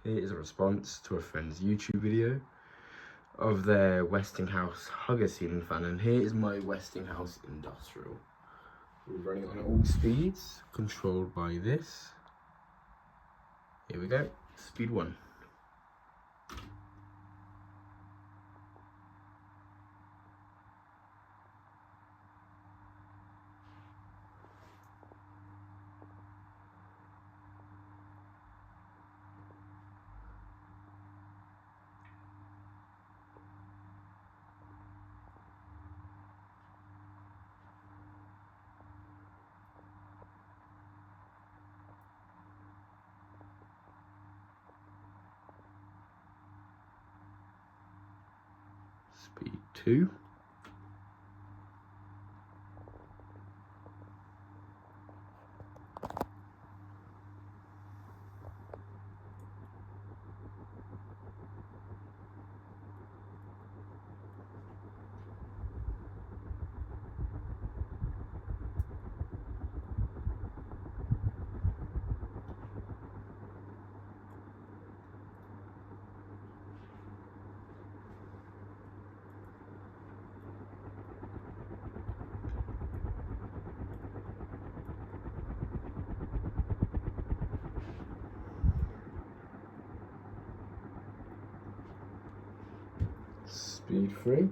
Here is a response to a friend's YouTube video of their Westinghouse Hugger ceiling fan, and here is my Westinghouse Industrial. We're running on all speeds, controlled by this. Here we go, speed 1. Speed 2. Speed 3.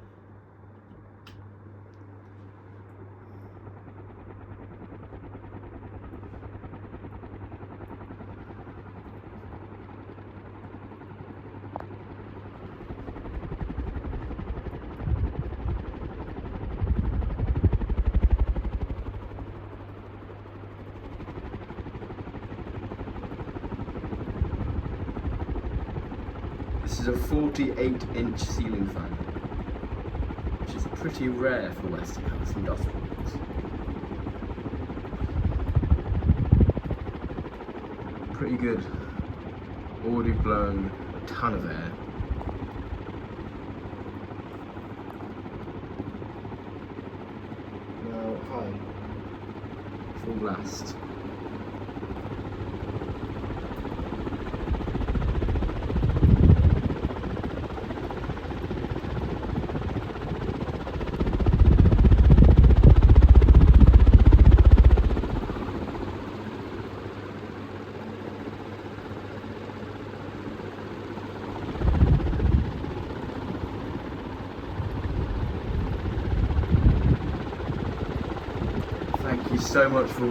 This is a 48-inch ceiling fan, which is pretty rare for Westinghouse Industrials. Pretty good. Already blown a ton of air. Now high. Full blast. Thank you so much for